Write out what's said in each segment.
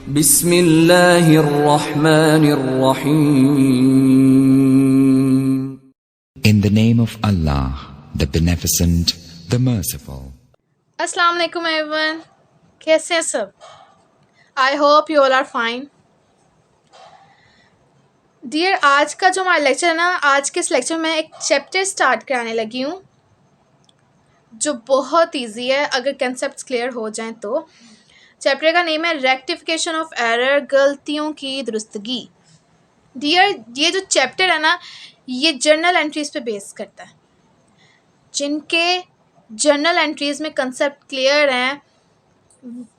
बिस्मिल्लाहिर्रहमानिर्रहीम। In the name of Allah, the Beneficent, the Merciful. अस्सलाम वालेकुम एवरीवन, कैसे हैं सब? I hope you all are fine. Dear, आज का जो हमारा लेक्चर है ना, आज के इस लेक्चर में एक चैप्टर स्टार्ट कराने लगी हूँ जो बहुत इजी है अगर कंसेप्ट्स क्लियर हो जाएं तो। चैप्टर का नेम है रेक्टिफिकेशन ऑफ एरर, गलतियों की दुरुस्तगी। डियर, ये जो चैप्टर है ना, ये जर्नल एंट्रीज़ पे बेस करता है। जिनके जर्नल एंट्रीज़ में कंसेप्ट क्लियर हैं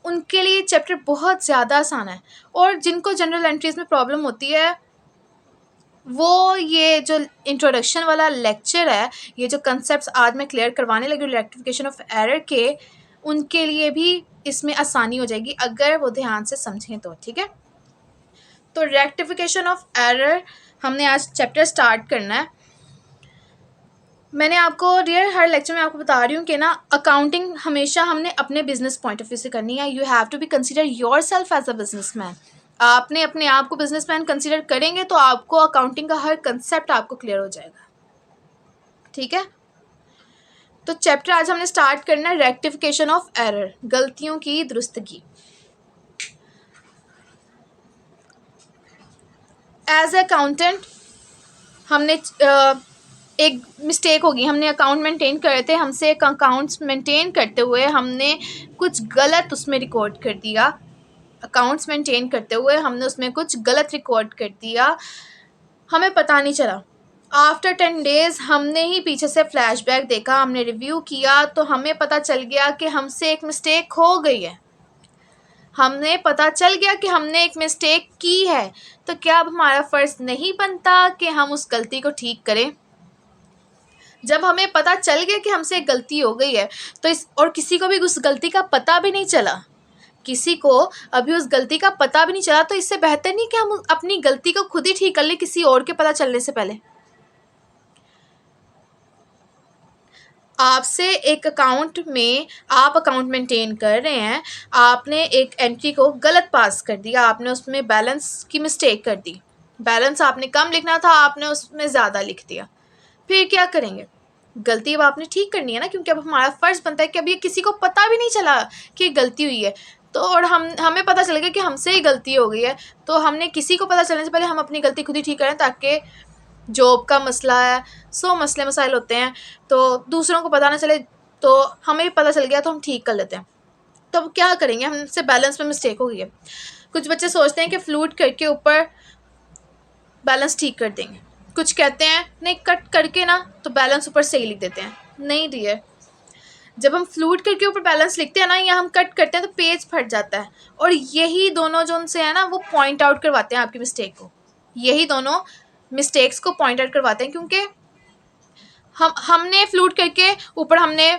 उनके लिए चैप्टर बहुत ज़्यादा आसान है, और जिनको जनरल एंट्रीज़ में प्रॉब्लम होती है वो ये जो इंट्रोडक्शन वाला लेक्चर है, ये जो कंसेप्ट्स आज मैं क्लियर करवाने लगी हूँ रेक्टिफिकेशन ऑफ एरर के, उनके लिए भी इसमें आसानी हो जाएगी अगर वो ध्यान से समझें तो। ठीक है, तो रेक्टिफिकेशन ऑफ एरर हमने आज चैप्टर स्टार्ट करना है। मैंने आपको डियर हर लेक्चर में आपको बता रही हूँ कि ना, अकाउंटिंग हमेशा हमने अपने बिजनेस पॉइंट ऑफ व्यू से करनी है। You have to be consider yourself as a businessman. आपने अपने आप को बिजनेसमैन कंसिडर करेंगे तो आपको अकाउंटिंग का हर कंसेप्ट आपको क्लियर हो जाएगा। ठीक है, तो चैप्टर आज हमने स्टार्ट करना है रेक्टिफिकेशन ऑफ एरर, गलतियों की दुरुस्तगी। एज ए अकाउंटेंट हमने एक मिस्टेक होगी, हमने अकाउंट मेंटेन कर रहे थे, हमसे एक अकाउंट्स मेंटेन करते हुए हमने कुछ गलत उसमें रिकॉर्ड कर दिया। अकाउंट्स मेंटेन करते हुए हमने उसमें कुछ गलत रिकॉर्ड कर दिया, हमें पता नहीं चला। आफ्टर 10 डेज़ हमने ही पीछे से फ्लैशबैक देखा, हमने रिव्यू किया तो हमें पता चल गया कि हमसे एक मिस्टेक हो गई है। हमें पता चल गया कि हमने एक मिस्टेक की है, तो क्या अब हमारा फ़र्ज़ नहीं बनता कि हम उस गलती को ठीक करें? जब हमें पता चल गया कि हमसे एक गलती हो गई है तो और किसी को भी उस गलती का पता भी नहीं चला, किसी को अभी उस गलती का पता भी नहीं चला, तो इससे बेहतर नहीं कि हम अपनी गलती को खुद ही ठीक कर लें किसी और के पता चलने से पहले। आपसे एक अकाउंट में आप अकाउंट मेंटेन कर रहे हैं, आपने एक एंट्री को गलत पास कर दिया, आपने उसमें बैलेंस की मिस्टेक कर दी, बैलेंस आपने कम लिखना था, आपने उसमें ज़्यादा लिख दिया। फिर क्या करेंगे? गलती अब आपने ठीक करनी है ना, क्योंकि अब हमारा फ़र्ज़ बनता है कि अब ये किसी को पता भी नहीं चला कि गलती हुई है, तो और हमें पता चल गया कि हमसे ही गलती हो गई है, तो हमने किसी को पता चलने से पहले हम अपनी गलती खुद ही ठीक करें, ताकि जॉब का मसला है, 100 मसले मसाइल होते हैं, तो दूसरों को पता ना चले, तो हमें भी पता चल गया तो हम ठीक कर लेते हैं। तो अब क्या करेंगे? हमसे बैलेंस में मिस्टेक हो गई है। कुछ बच्चे सोचते हैं कि फ्लूट करके ऊपर बैलेंस ठीक कर देंगे, कुछ कहते हैं नहीं कट करके ना तो बैलेंस ऊपर सही लिख देते हैं। नहीं डियर, जब हम फ्लूट करके ऊपर बैलेंस लिखते हैं ना, या हम कट करते हैं तो पेज फट जाता है, और यही दोनों जो उनसे है ना वो पॉइंट आउट करवाते हैं आपकी मिस्टेक को, यही दोनों मिस्टेक्स को पॉइंट आउट करवाते हैं, क्योंकि हमने फ्लूट करके ऊपर हमने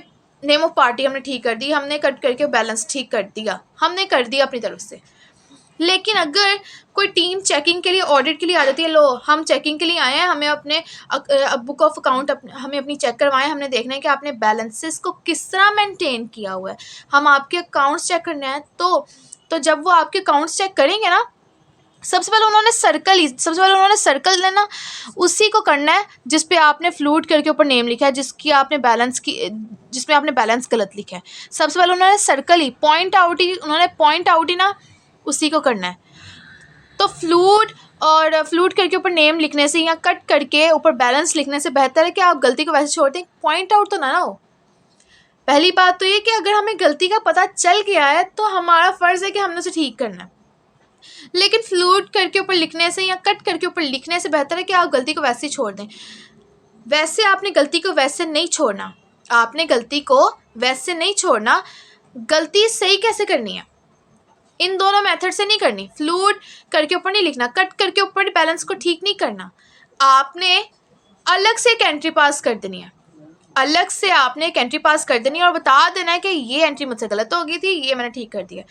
नेम ऑफ पार्टी हमने ठीक कर दी, हमने कट करके बैलेंस ठीक कर दिया, हमने कर दिया अपनी तरफ से। लेकिन अगर कोई टीम चेकिंग के लिए, ऑडिट के लिए आ जाती है, लो हम चेकिंग के लिए आए हैं, हमें अपने बुक ऑफ अकाउंट हमें अपनी चेक करवाएं, हमने देखना है कि आपने बैलेंसेस को किस तरह मेंटेन किया हुआ है, हम आपके अकाउंट्स चेक करने हैं। तो जब वो आपके अकाउंट्स चेक करेंगे ना, सबसे पहले उन्होंने सर्कल लेना, उसी को करना है जिस पे आपने फ्लूट करके ऊपर नेम लिखा है, जिसमें आपने बैलेंस गलत लिखा है। सबसे पहले उन्होंने सर्कल ही पॉइंट आउट ही ना उसी को करना है। तो फ्लूट करके ऊपर नेम लिखने से या कट करके ऊपर बैलेंस लिखने से बेहतर है कि आप गलती को वैसे छोड़ दें, पॉइंट आउट तो ना हो। पहली बात तो ये कि अगर हमें गलती का पता चल गया है तो हमारा फ़र्ज़ है कि हमने उसे ठीक करना है, लेकिन फ्लूट करके ऊपर लिखने से या कट करके ऊपर लिखने से बेहतर है कि आप गलती को वैसे ही छोड़ दें। वैसे आपने गलती को वैसे नहीं छोड़ना, गलती सही कैसे करनी है? इन दोनों मेथड से नहीं करनी। फ्लूट करके ऊपर नहीं लिखना, कट करके ऊपर बैलेंस को ठीक नहीं करना, आपने अलग से एक एंट्री पास कर देनी है, और बता देना है कि ये एंट्री मुझसे गलत हो गई थी, ये मैंने ठीक कर दिया।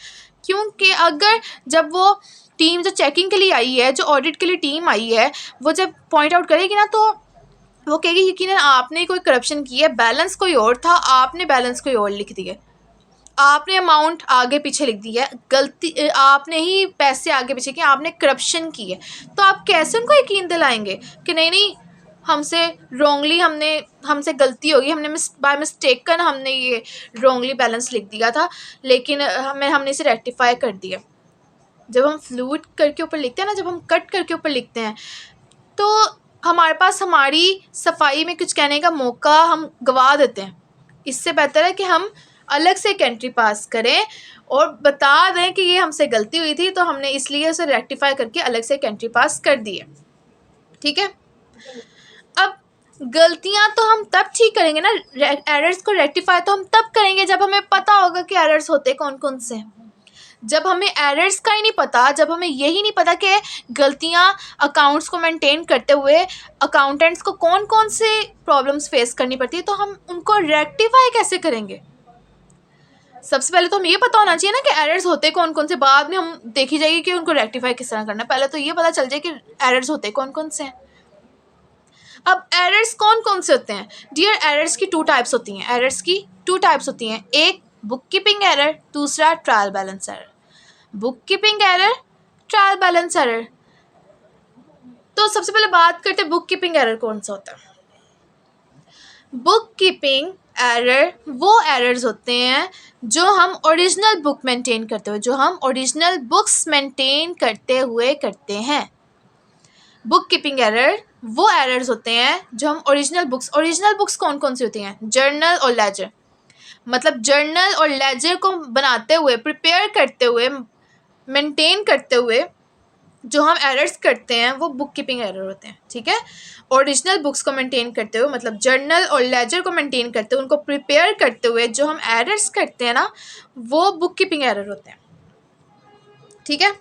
क्योंकि अगर जब वो टीम जो चेकिंग के लिए आई है, जो ऑडिट के लिए टीम आई है, वो जब पॉइंट आउट करेगी ना, तो वो कहेगी यकीनन आपने कोई करप्शन की है, बैलेंस कोई और था, आपने बैलेंस कोई और लिख दिया। आपने अमाउंट आगे पीछे लिख दी है, गलती आपने ही पैसे आगे पीछे किए, आपने करप्शन की है, तो आप कैसे उनको यकीन दिलाएंगे कि नहीं नहीं हमसे रॉन्गली हमसे गलती होगी, हमने बाय मिस्टेकन हमने ये रॉन्गली बैलेंस लिख दिया था, लेकिन हमने इसे रेक्टिफाई कर दिया। जब हम फ्लूट करके ऊपर लिखते हैं ना, जब हम कट करके ऊपर लिखते हैं, तो हमारे पास हमारी सफाई में कुछ कहने का मौका हम गवा देते हैं। इससे बेहतर है कि हम अलग से एक एंट्री पास करें और बता दें कि ये हमसे गलती हुई थी, तो हमने इसलिए उसे रेक्टिफाई करके अलग से एक एंट्री पास कर दी है। ठीक है, अब गलतियां तो हम तब ठीक करेंगे ना, एरर्स को रेक्टिफाई तो हम तब करेंगे जब हमें पता होगा कि एरर्स होते कौन कौन से हैं। जब हमें एरर्स का ही नहीं पता, जब हमें यही नहीं पता कि गलतियां अकाउंट्स को मेंटेन करते हुए अकाउंटेंट्स को कौन कौन से प्रॉब्लम्स फेस करनी पड़ती है, तो हम उनको रेक्टिफाई कैसे करेंगे? सबसे पहले तो हमें ये पता होना चाहिए ना कि एरर्स होते कौन कौन से, बाद में हम देखी जाएगी कि उनको रेक्टिफाई किस तरह करना है। पहले तो ये पता चल जाए कि एरर्स होते कौन कौन से हैं। अब एरर्स कौन कौन से होते हैं डियर? एरर्स की टू टाइप्स होती हैं। एरर्स की टू टाइप्स होती हैं, एक बुक कीपिंग एरर, दूसरा trial balance error. Book keeping error, trial balance error. तो सबसे पहले बात करते हैं बुक कीपिंग एरर कौन सा होता है। बुक कीपिंग एरर वो एरर्स होते हैं जो हम ओरिजिनल बुक मेंटेन करते हुए, जो हम ओरिजिनल बुक्स मेंटेन करते हुए करते हैं। बुक कीपिंग एरर वो एरर्स होते हैं जो हम ओरिजिनल बुक्स कौन कौन सी होती हैं? जर्नल और लेजर। मतलब जर्नल और लेजर को बनाते हुए, प्रिपेयर करते हुए, मेंटेन करते हुए जो हम एरर्स करते हैं वो बुक कीपिंग एरर होते हैं। ठीक है, ओरिजिनल बुक्स को मेंटेन करते हुए, मतलब जर्नल और लेजर को मेंटेन करते हुए, उनको प्रिपेयर करते हुए जो हम एरर्स करते हैं ना, वो बुक कीपिंग एरर होते हैं। ठीक है,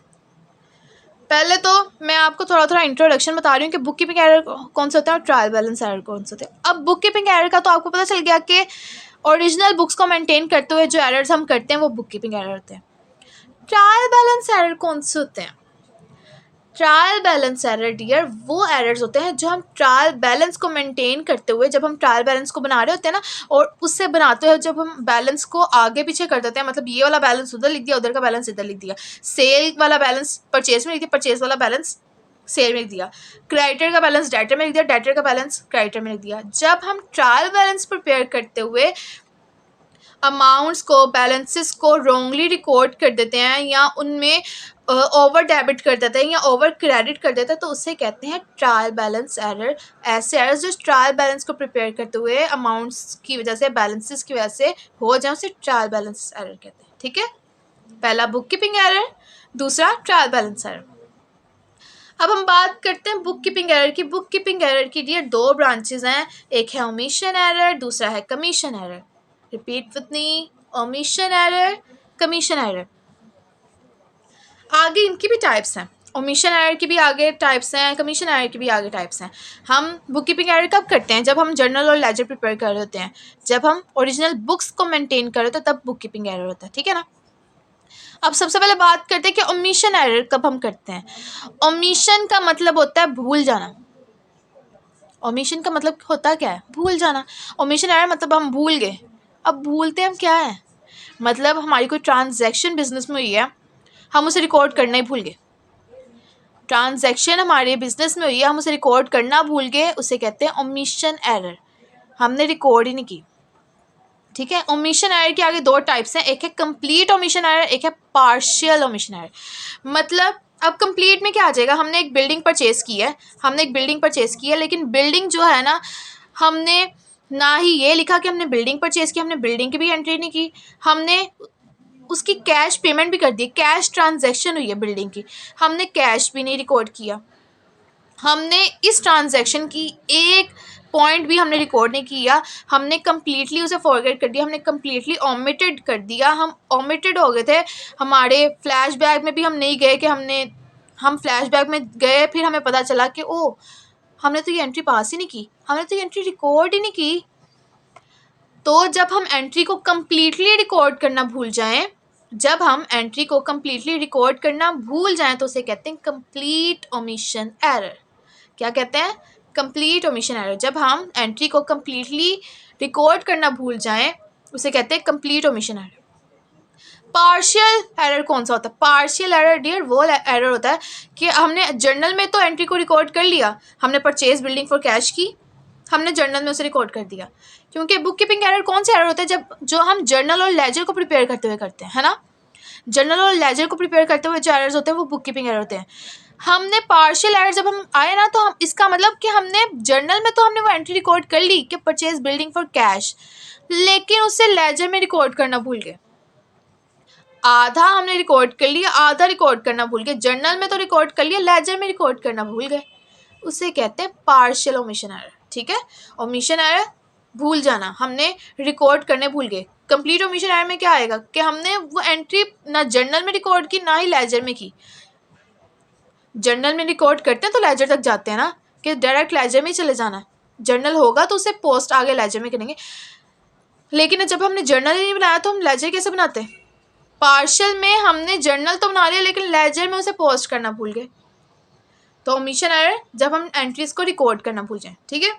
पहले तो मैं आपको थोड़ा थोड़ा इंट्रोडक्शन बता रही हूँ कि बुक कीपिंग एरर कौन से होते हैं और ट्रायल बैलेंस एरर कौन से होते हैं। अब बुक कीपिंग एरर का तो आपको पता चल गया कि ओरिजिनल बुक्स को मेंटेन करते हुए जो एरर्स हम करते हैं वो बुक कीपिंग एरर होते हैं। ट्रायल बैलेंस एरर कौन से होते हैं? ट्रायल बैलेंस एरर डियर वो एरर्स होते हैं जो हम ट्रायल बैलेंस को मेंटेन करते हुए, जब हम ट्रायल बैलेंस को बना रहे होते हैं ना, और उससे बनाते हुए जब हम बैलेंस को आगे पीछे कर देते हैं, मतलब ये वाला बैलेंस उधर लिख दिया, उधर का बैलेंस इधर लिख दिया, सेल वाला बैलेंस परचेज में लिख दिया, परचेज वाला बैलेंस सेल में लिख दिया, क्रेडिटर का बैलेंस डेटर में लिख दिया, डेटर का बैलेंस क्रेडिटर में लिख दिया। जब हम ट्रायल बैलेंस प्रिपेयर करते हुए अमाउंट्स को, बैलेंसेस को रॉन्गली रिकॉर्ड कर देते हैं या उनमें ओवर डेबिट कर देते हैं या ओवर क्रेडिट कर देते हैं, तो उससे कहते हैं ट्रायल बैलेंस एरर। ऐसे एरर्स जो ट्रायल बैलेंस को प्रिपेयर करते हुए अमाउंट्स की वजह से, बैलेंसेस की वजह से हो जाए, उसे ट्रायल बैलेंस एरर कहते हैं। ठीक है, पहला बुक कीपिंग एरर, दूसरा ट्रायल बैलेंस एरर। अब हम बात करते हैं बुक कीपिंग एरर की। बुक कीपिंग एरर की डियर दो ब्रांचेज हैं, एक है ओमिशन एरर, दूसरा है commission error. Repeat with me, omission error, commission error. आगे इनकी भी टाइप्स हैं, ओमिशन एरर की भी आगे टाइप्स हैं, कमीशन एरर की भी आगे टाइप्स हैं। हम बुक कीपिंग एरर कब करते हैं? जब हम जर्नल और लेजर प्रिपेयर कर रहे होते हैं, जब हम ओरिजिनल बुक्स को मेंटेन कर रहे होते हैं, तब बुक कीपिंग एरर होता है। ठीक है ना। अब सबसे पहले बात करते हैं कि ओमिशन एरर कब हम करते हैं। ओमिशन का मतलब होता है भूल जाना। ओमिशन का मतलब होता क्या है? भूल जाना। ओमिशन एरर मतलब हम भूल गए। अब भूलते हम क्या है? मतलब हमारी कोई ट्रांजैक्शन बिजनेस में हुई है, हम उसे रिकॉर्ड करना ही भूल गए। ट्रांजैक्शन हमारे बिजनेस में हुई है, हम उसे रिकॉर्ड करना भूल गए, उसे कहते हैं ओमिशन एरर। हमने रिकॉर्ड ही नहीं की। ठीक है, ओमिशन एरर के आगे दो टाइप्स हैं, एक है कंप्लीट ओमिशन एरर, एक है पार्शियल ओमिशन एरर। मतलब अब कंप्लीट में क्या आ जाएगा? हमने एक बिल्डिंग परचेज़ की है, लेकिन बिल्डिंग जो है ना, हमने ना ही ये लिखा कि हमने बिल्डिंग परचेज़ की, हमने बिल्डिंग की भी एंट्री नहीं की, हमने उसकी कैश पेमेंट भी कर दी, कैश ट्रांजैक्शन हुई है बिल्डिंग की, हमने कैश भी नहीं रिकॉर्ड किया, हमने इस ट्रांजैक्शन की एक पॉइंट भी हमने रिकॉर्ड नहीं किया, हमने कम्प्लीटली उसे फॉरगेट कर दिया, हमने कम्प्लीटली ओमिटेड कर दिया, हम ओमिटेड हो गए थे। हमारे फ्लैशबैक में भी हम नहीं गए कि हम फ्लैशबैक में गए, फिर हमें पता चला कि ओ हमने तो ये एंट्री पास ही नहीं की, हमने तो ये एंट्री रिकॉर्ड ही नहीं की। तो जब हम एंट्री को कम्प्लीटली रिकॉर्ड करना भूल जाएं, तो उसे कहते हैं कंप्लीट ओमिशन एरर। क्या कहते हैं? Complete omission error. जब हम एंट्री को कम्प्लीटली रिकॉर्ड करना भूल जाएं, उसे कहते हैं complete omission error. Partial error कौन सा होता है? पार्शियल एरर डियर वो एरर होता है कि हमने जर्नल में तो एंट्री को रिकॉर्ड कर लिया, हमने परचेज बिल्डिंग फॉर कैश की, हमने जर्नल में उसे रिकॉर्ड कर दिया। क्योंकि बुक कीपिंग एरर कौन सा एरर होता है? जब जो हम जर्नल और लेजर को प्रिपेयर करते हुए करते हैं, है ना। जर्नल और लेजर को प्रिपेयर करते हुए जो एरर्स होते हैं वो बुक कीपिंग एरर होते हैं। हमने पार्शियल एरर जब हम आए ना, तो हम इसका मतलब कि हमने जर्नल में तो हमने वो एंट्री रिकॉर्ड कर ली कि परचेज बिल्डिंग फॉर कैश, लेकिन उससे लेजर में रिकॉर्ड करना भूल गए। आधा हमने रिकॉर्ड कर लिया, आधा रिकॉर्ड करना भूल गए। जर्नल में तो रिकॉर्ड कर लिया, लेजर में रिकॉर्ड करना भूल गए। उसे कहते हैं पार्शियल ओमिशन एरर। ठीक है, ओमिशन एरर भूल जाना, हमने रिकॉर्ड करने भूल गए। कंप्लीट ओमिशन एरर में क्या आएगा कि हमने वो एंट्री ना जर्नल में रिकॉर्ड की ना ही लेजर में की। जर्नल में रिकॉर्ड करते हैं तो लेजर तक जाते हैं ना, कि डायरेक्ट लेजर में ही चले जाना। जर्नल होगा तो उसे पोस्ट आगे लेजर में करेंगे, लेकिन जब हमने जर्नल ही नहीं बनाया तो हम लेजर कैसे बनाते हैं? पार्शियल में हमने जर्नल तो बना लिया, लेकिन लेजर में उसे पोस्ट करना भूल गए। तो ओमिशन एरर जब हम एंट्रीज को रिकॉर्ड करना भूल जाए। ठीक है,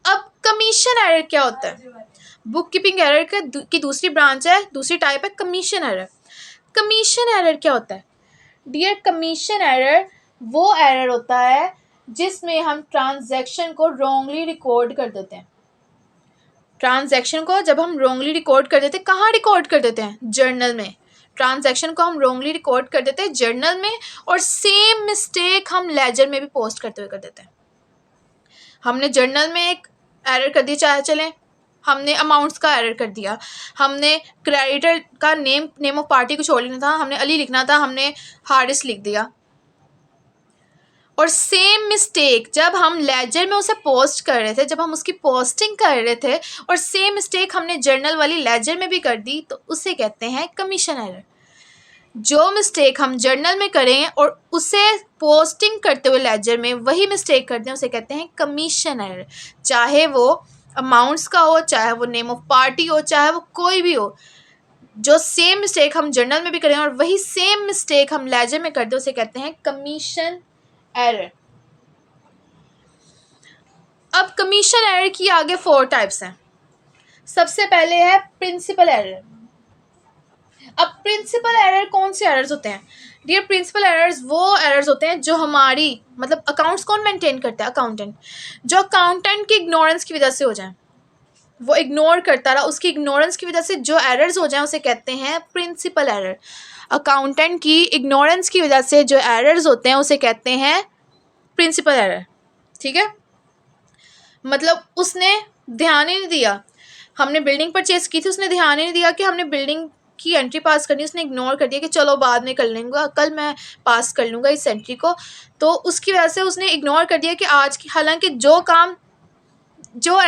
अब कमीशन एरर क्या होता है? बुक कीपिंग एरर की दूसरी ब्रांच है, दूसरी टाइप है कमीशन एरर। कमीशन एरर क्या होता है डियर? कमीशन एरर वो एरर होता है जिसमें हम ट्रांजैक्शन को रॉन्गली रिकॉर्ड कर देते हैं। ट्रांजैक्शन को जब हम रॉन्गली रिकॉर्ड कर देते हैं, कहाँ रिकॉर्ड कर देते हैं? जर्नल में। ट्रांजैक्शन को हम रॉन्गली रिकॉर्ड कर देते हैं जर्नल में, और सेम मिस्टेक हम लेजर में भी पोस्ट करते हुए कर देते हैं। हमने जर्नल में एक एरर कर दी, चाहे चलें हमने अमाउंट्स का एरर कर दिया, हमने क्रेडिटर का नेम ऑफ पार्टी कुछ और लिखना था, हमने अली लिखना था, हमने हारिस लिख दिया। और सेम मिस्टेक जब हम लेजर में उसे पोस्ट कर रहे थे, जब हम उसकी पोस्टिंग कर रहे थे, और सेम मिस्टेक हमने जर्नल वाली लेजर में भी कर दी, तो उसे कहते हैं कमीशन एरर। जो मिस्टेक हम जर्नल में करें और उसे पोस्टिंग करते हुए लेजर में वही मिस्टेक करते हैं, उसे कहते हैं कमीशन एरर। चाहे वो अमाउंट्स का हो, चाहे वो नेम ऑफ पार्टी हो, चाहे वो कोई भी हो, जो सेम मिस्टेक हम जर्नल में भी करें और वही सेम मिस्टेक हम लेजर में कर दें, उसे कहते हैं कमीशन एरर। अब कमीशन एरर की आगे 4 टाइप्स हैं। सबसे पहले है प्रिंसिपल एरर। अब प्रिंसिपल एरर कौन से एरर्स होते हैं डियर? प्रिंसिपल एरर्स वो एरर्स होते हैं जो हमारी मतलब अकाउंट्स कौन मेंटेन करता है? अकाउंटेंट। जो अकाउंटेंट की इग्नोरेंस की वजह से हो जाए, वो इग्नोर करता रहा, उसकी इग्नोरेंस की वजह से जो एरर्स हो जाएं उसे कहते हैं प्रिंसिपल एरर। अकाउंटेंट की इग्नोरेंस की वजह से जो एरर्स होते हैं उसे कहते हैं प्रिंसिपल एरर। ठीक है, मतलब उसने ध्यान ही नहीं दिया, हमने बिल्डिंग परचेज की थी, उसने ध्यान ही नहीं दिया कि हमने बिल्डिंग की एंट्री पास करनी, उसने इग्नोर कर दिया कि चलो बाद में कर लेंगे, कल मैं पास कर लूँगा इस एंट्री को। तो उसकी वजह से उसने इग्नोर कर दिया कि आज की, हालांकि जो काम जो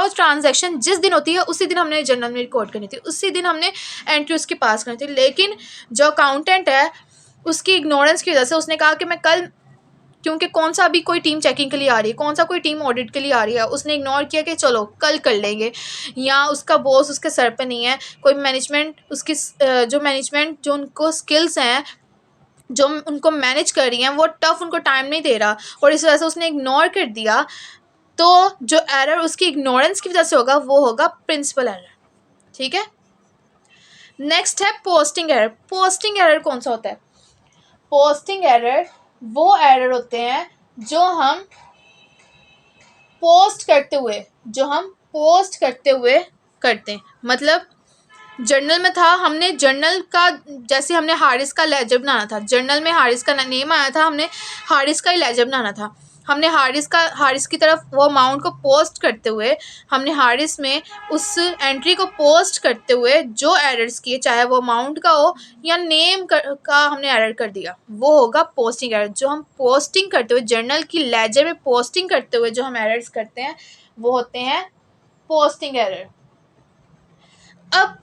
ट्रांजैक्शन जिस दिन होती है उसी दिन हमने जर्नल में रिकॉर्ड करनी थी, उसी दिन हमने एंट्री उसकी पास करनी थी, लेकिन जो अकाउंटेंट है उसकी इग्नोरेंस की वजह से उसने कहा कि मैं कल, क्योंकि कौन सा अभी कोई टीम चेकिंग के लिए आ रही है, कौन सा कोई टीम ऑडिट के लिए आ रही है, उसने इग्नोर किया कि चलो कल कर लेंगे। या उसका बॉस उसके सर पे नहीं है, कोई मैनेजमेंट उसकी जो मैनेजमेंट जो उनको स्किल्स हैं जो उनको मैनेज कर रही हैं वो टफ उनको टाइम नहीं दे रहा, और इस वजह से उसने इग्नोर कर दिया। तो जो एरर उसकी इग्नोरेंस की वजह से होगा वो होगा प्रिंसिपल एरर। ठीक है, नेक्स्ट है पोस्टिंग एरर। पोस्टिंग एरर कौन सा होता है? पोस्टिंग एरर वो एरर होते हैं जो हम पोस्ट करते हुए करते हैं। मतलब जर्नल में था, हमने जर्नल का, जैसे हमने हारिस का लेजर बनाना था, जर्नल में हारिस का नेम आया था, हमने हारिस का ही लेजर बनाना था, हमने हारिस की तरफ वो अमाउंट को पोस्ट करते हुए, हमने हारिस में उस एंट्री को पोस्ट करते हुए जो एरर्स किए, चाहे वो अमाउंट का हो या नेम का हमने एरर कर दिया, वो होगा पोस्टिंग एरर। जो हम पोस्टिंग करते हुए जर्नल की लेजर में पोस्टिंग करते हुए जो हम एरर्स करते हैं वो होते हैं पोस्टिंग एरर। अब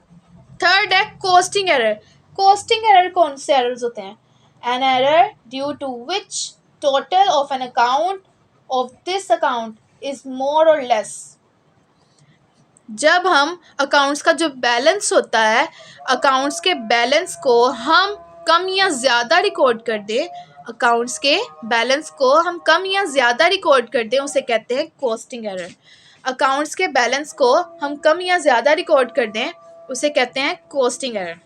थर्ड है कोस्टिंग एरर। कोस्टिंग एरर कौन से एरर्स होते हैं? An error due to which total of an account of this account is more और लेस। जब हम अकाउंट्स का जो बैलेंस होता है, अकाउंट्स के बैलेंस को हम कम या ज़्यादा रिकॉर्ड कर दें, अकाउंट्स के बैलेंस को हम कम या ज़्यादा रिकॉर्ड कर दें, उसे कहते हैं कोस्टिंग एरर। अकाउंट्स के बैलेंस को हम कम या ज़्यादा रिकॉर्ड कर दें, उसे कहते हैं कोस्टिंग एरर।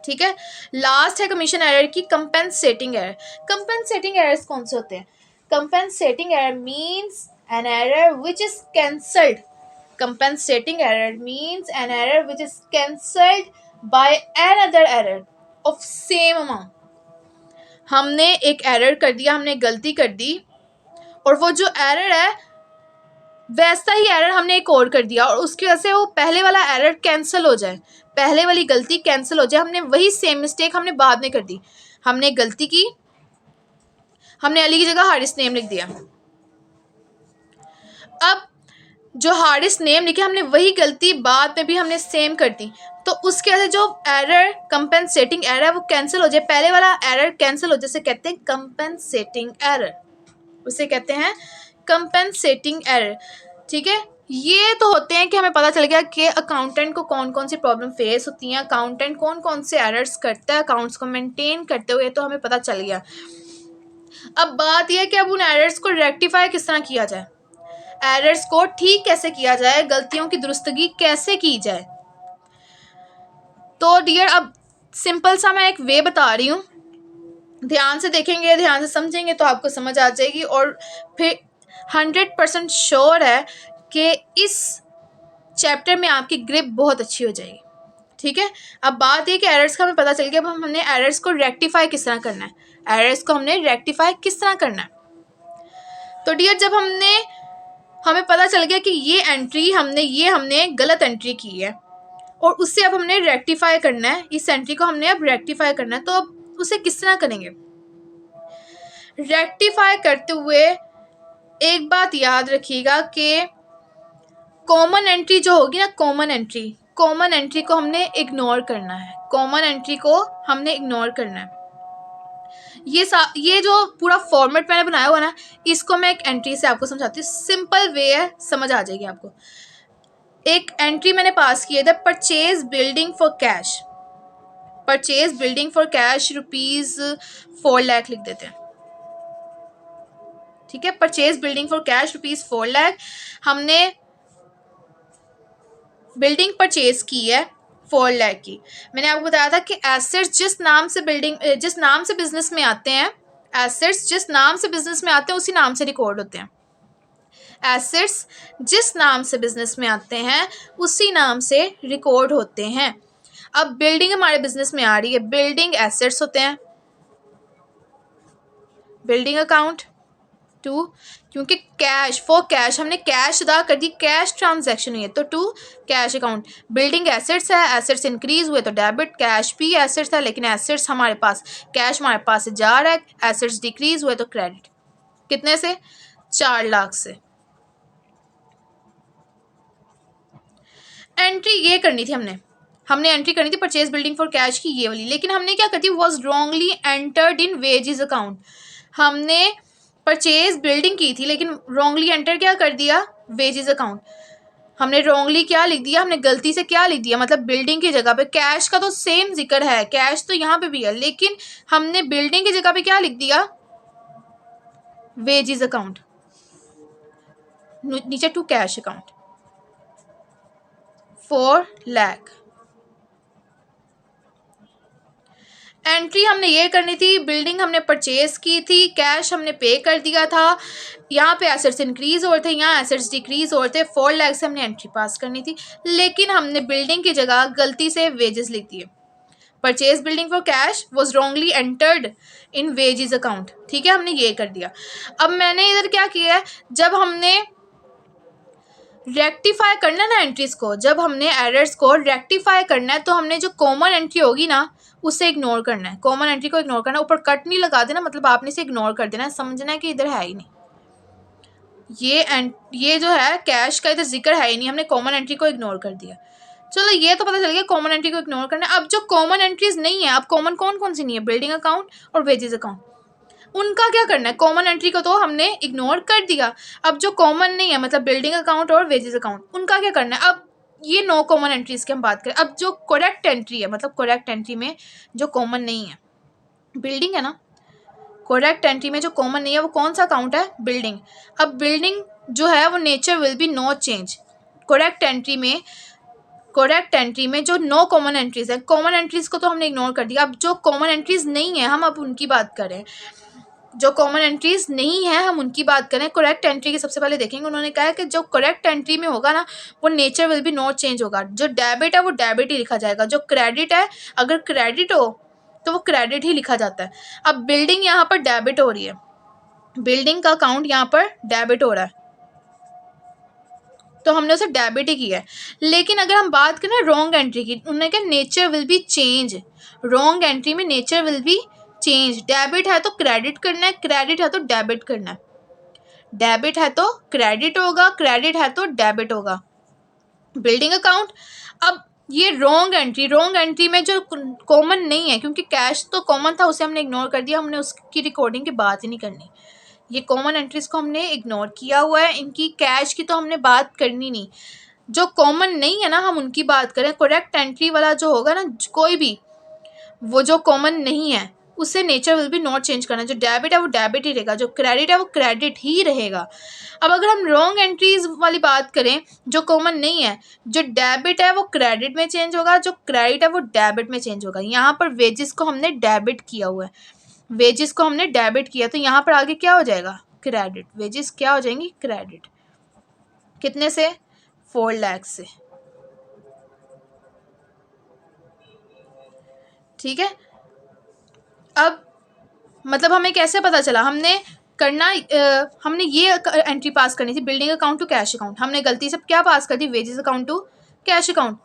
ठीक है। लास्ट है कमीशन एरर की कंपेंसेटिंग एरर। कंपेंसेटिंग एरर्स कौन से होते हैं? Compensating error means an error which is cancelled. Compensating error means an error which is cancelled by another error of same amount. हमने एक एरर कर दिया, हमने गलती कर दी, और वो जो एरर है वैसा ही एरर हमने एक और कर दिया, और उसकी वजह से वो पहले वाला एरर कैंसिल हो जाए, पहले वाली गलती कैंसिल हो जाए। हमने वही सेम मिस्टेक हमने बाद में कर दी। हमने गलती की, हमने अली की जगह हारिस नेम लिख दिया। अब जो हारिस नेम लिखे, हमने वही गलती बाद में भी हमने सेम कर दी, तो उसके वजह से जो एरर कंपेंसेटिंग एरर है वो कैंसिल हो जाए, पहले वाला एरर कैंसिल हो जाए, उसे कहते हैं कंपेंसेटिंग एरर, उसे कहते हैं कंपेंसेटिंग एरर। ठीक है, ये तो होते हैं कि हमें पता चल गया कि अकाउंटेंट को कौन कौन सी प्रॉब्लम फेस होती हैं, अकाउंटेंट कौन कौन से एरर्स करता है अकाउंट्स को मेंटेन करते हुए, तो हमें पता चल गया। अब बात यह है कि अब उन एरर्स को रेक्टिफाई किस तरह किया जाए, एरर्स को ठीक कैसे किया जाए, गलतियों की दुरुस्तगी कैसे की जाए। तो डियर, अब सिंपल सा मैं एक वे बता रही हूँ, ध्यान से देखेंगे, ध्यान से समझेंगे तो आपको समझ आ जाएगी, और फिर 100% श्योर है कि इस चैप्टर में आपकी ग्रिप बहुत अच्छी हो जाएगी। ठीक है, अब बात ये कि एरर्स का हमें पता चल गया, अब हमने एरर्स को रेक्टिफाई किस तरह करना है, एरर्स को हमने रेक्टिफाई किस तरह करना है। तो डियर, जब हमें पता चल गया कि ये एंट्री हमने गलत एंट्री की है, और उससे अब हमने रेक्टिफाई करना है, इस एंट्री को हमने अब रेक्टिफाई करना है, तो अब उसे किस तरह करेंगे? रेक्टिफाई करते हुए एक बात याद रखिएगा कि कॉमन एंट्री जो होगी ना, कॉमन एंट्री को हमने इग्नोर करना है, कॉमन एंट्री को हमने इग्नोर करना है। ये जो पूरा फॉर्मेट मैंने बनाया हुआ ना, इसको मैं एक एंट्री से आपको समझाती हूँ, सिंपल वे है, समझ आ जाएगी आपको। एक एंट्री मैंने पास की है, the purchase building for cash, purchase building for cash ₹4 lakh लिख देते हैं। ठीक है, purchase building for cash ₹4 lakh, हमने बिल्डिंग परचेज की है 4 लाख की। मैंने आपको बताया था कि एसेट्स जिस नाम से बिजनेस में आते हैं, एसेट्स जिस नाम से बिजनेस में आते हैं उसी नाम से रिकॉर्ड होते हैं। एसेट्स जिस नाम से बिजनेस में आते हैं उसी नाम से रिकॉर्ड होते हैं। अब बिल्डिंग हमारे बिजनेस में आ रही है, बिल्डिंग एसेट्स होते हैं, बिल्डिंग अकाउंट 2, क्योंकि कैश हमने कैश अदा कर दी, कैश ट्रांजैक्शन हुई है, तो 2 कैश अकाउंट। बिल्डिंग एसेट्स है, एसेट्स इंक्रीज हुए तो डेबिट, कैश भी एसेट्स है लेकिन एसेट्स हमारे पास, कैश हमारे पास से जा रहा है, एसेट्स डिक्रीज हुए तो क्रेडिट। कितने से? 4 लाख से। एंट्री ये करनी थी हमने एंट्री करनी थी परचेज बिल्डिंग फॉर कैश की, ये वाली, लेकिन हमने क्या कर दी, was wrongly entered in wages account. हमने परचेज बिल्डिंग की थी लेकिन रॉन्गली एंटर क्या कर दिया, वेजेस अकाउंट। हमने रॉन्गली क्या लिख दिया, हमने गलती से क्या लिख दिया, मतलब बिल्डिंग की जगह पे, कैश का तो सेम जिक्र है, कैश तो यहाँ पे भी है, लेकिन हमने बिल्डिंग की जगह पे क्या लिख दिया, वेजेस अकाउंट, नीचे 2 कैश अकाउंट, 4 लाख। एंट्री हमने ये करनी थी, बिल्डिंग हमने परचेज की थी, कैश हमने पे कर दिया था, यहाँ पे एसेट्स इंक्रीज हो रहे थे, यहाँ एसेट्स डिक्रीज हो रहे थे, 4 लाख से हमने एंट्री पास करनी थी, लेकिन हमने बिल्डिंग की जगह गलती से वेजेस लिख दिए। Purchase building for cash was wrongly entered in wages account. ठीक है, हमने ये कर दिया। अब मैंने इधर क्या किया है, जब हमने रेक्टिफाई करना है ना एंट्रीज को, जब हमने एरर्स को रेक्टिफाई करना है तो हमने जो कॉमन एंट्री होगी ना उसे इग्नोर करना है, कॉमन एंट्री को इग्नोर करना है, ऊपर कट नहीं लगा देना, मतलब आपने इसे इग्नोर कर देना है, समझना है कि इधर है ही नहीं, ये जो है कैश का इधर जिक्र है ही नहीं, हमने कॉमन एंट्री को इग्नोर कर दिया। चलो ये तो पता चल गया कॉमन एंट्री को इग्नोर करना है। अब जो कॉमन एंट्रीज नहीं है, अब कॉमन कौन कौन सी नहीं है, बिल्डिंग अकाउंट और वेजेस अकाउंट, उनका क्या करना है, कॉमन एंट्री को तो हमने इग्नोर कर दिया, अब जो कॉमन नहीं है मतलब बिल्डिंग अकाउंट और वेजेस अकाउंट, उनका क्या करना है। अब ये 9 कॉमन एंट्रीज की हम बात करें, अब जो करेक्ट एंट्री है, मतलब करेक्ट एंट्री में जो कॉमन नहीं है, बिल्डिंग है ना, करेक्ट एंट्री में जो कॉमन नहीं है वो कौन सा अकाउंट है, बिल्डिंग। अब बिल्डिंग जो है वो nature will be no change, correct entry में करेक्ट एंट्री में जो नो कॉमन एंट्रीज है, कॉमन एंट्रीज को तो हमने इग्नोर कर दिया, अब जो कॉमन एंट्रीज नहीं है हम अब उनकी बात करें। जो कॉमन एंट्रीज नहीं है हम उनकी बात करें। करेक्ट एंट्री की सबसे पहले देखेंगे, उन्होंने कहा है कि जो करेक्ट एंट्री में होगा ना वो nature will be not change होगा। जो डेबिट है वो डेबिट ही लिखा जाएगा, जो क्रेडिट है अगर क्रेडिट हो तो वो क्रेडिट ही लिखा जाता है। अब बिल्डिंग यहाँ पर डेबिट हो रही है, बिल्डिंग का अकाउंट यहाँ पर डेबिट हो रहा है तो हमने उसे डेबिट ही किया है। लेकिन अगर हम बात करें रॉन्ग एंट्री की, उन्होंने कहा nature will be change, wrong entry में nature will be change. Debit है तो क्रेडिट करना है, क्रेडिट है तो डेबिट करना है, डेबिट है तो क्रेडिट होगा, क्रेडिट है तो डेबिट होगा। बिल्डिंग अकाउंट, अब ये रॉन्ग एंट्री, रॉन्ग एंट्री में जो कॉमन नहीं है, क्योंकि कैश तो कॉमन था उसे हमने इग्नोर कर दिया, हमने उसकी रिकॉर्डिंग की बात ही नहीं करनी। ये कॉमन एंट्रीज को हमने इग्नोर किया हुआ है, इनकी कैश की तो हमने बात करनी नहीं। जो कॉमन नहीं है ना हम उनकी बात करें। करेक्ट एंट्री वाला जो होगा ना कोई भी, वो जो कॉमन नहीं है उससे nature will be not change करना। जो डेबिट है वो डेबिट ही रहेगा, जो क्रेडिट है वो क्रेडिट ही रहेगा। अब अगर हम रॉन्ग एंट्रीज वाली बात करें जो कॉमन नहीं है, जो डेबिट है वो क्रेडिट में चेंज होगा, जो क्रेडिट है वो डेबिट में चेंज होगा। यहाँ पर वेजेस को हमने डेबिट किया हुआ है, वेजेस को हमने डेबिट किया तो यहाँ पर आगे क्या हो जाएगा, क्रेडिट। वेजेस क्या हो जाएंगी, क्रेडिट। कितने से, 4 लाख से। ठीक है, अब मतलब हमें कैसे पता चला, हमने करना हमने ये एंट्री पास करनी थी, building account to cash account. हमने गलती से क्या पास कर दी, wages account to cash account.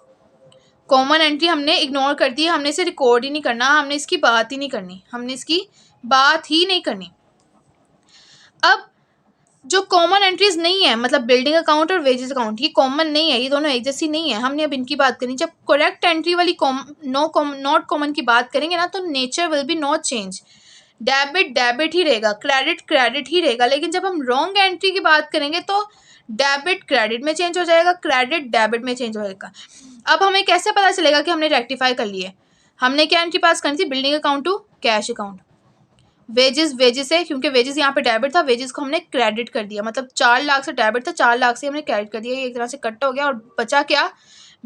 Common entry हमने इग्नोर कर दी, हमने इसे रिकॉर्ड ही नहीं करना, हमने इसकी बात ही नहीं करनी, हमने इसकी बात ही नहीं करनी। अब जो कॉमन एंट्रीज नहीं है, मतलब बिल्डिंग अकाउंट और वेजेस अकाउंट, ये कॉमन नहीं है, ये दोनों एक जैसी नहीं है, हमने अब इनकी बात करनी। जब करेक्ट एंट्री वाली नॉट कॉमन की बात करेंगे ना तो nature will be not change. Debit debit ही रहेगा, क्रेडिट क्रेडिट ही रहेगा। लेकिन जब हम रॉन्ग एंट्री की बात करेंगे तो डेबिट क्रेडिट में चेंज हो जाएगा, क्रेडिट डेबिट में चेंज हो जाएगा। अब हमें कैसे पता चलेगा कि हमने रेक्टिफाई कर लिए, हमने क्या एंट्री पास करनी थी, building account to cash account. Wages, wages है क्योंकि वेजेस यहाँ पे डेबिट था, वेजेस को हमने क्रेडिट कर दिया, मतलब 4 लाख से डेबिट था, 4 लाख से हमने क्रेडिट कर दिया, ये एक तरह से कट हो गया और बचा क्या,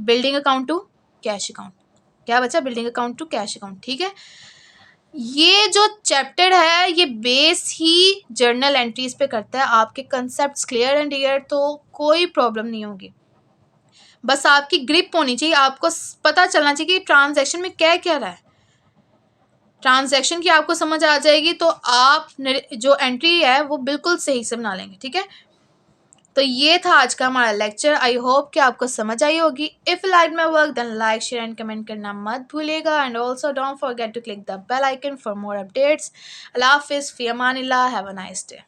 building account to cash account. क्या बचा, building account to cash account. ठीक है, ये जो चैप्टर है ये बेस ही जर्नल एंट्रीज पे करता है। आपके कंसेप्ट क्लियर एंड क्लियर तो कोई प्रॉब्लम नहीं होगी, बस आपकी ग्रिप होनी चाहिए, आपको पता चलना चाहिए कि ट्रांजैक्शन में क्या क्या रहा है। ट्रांजैक्शन की आपको समझ आ जाएगी तो आप जो एंट्री है वो बिल्कुल सही से बना लेंगे। ठीक है, तो ये था आज का हमारा लेक्चर। आई होप कि आपको समझ आई होगी। If you like my work then like share and comment करना मत भूलिएगा, and also don't forget to click the bell icon for more updates. अल्लाह हाफिज़, फी अमानिल्लाह, हैव अ नाइस डे।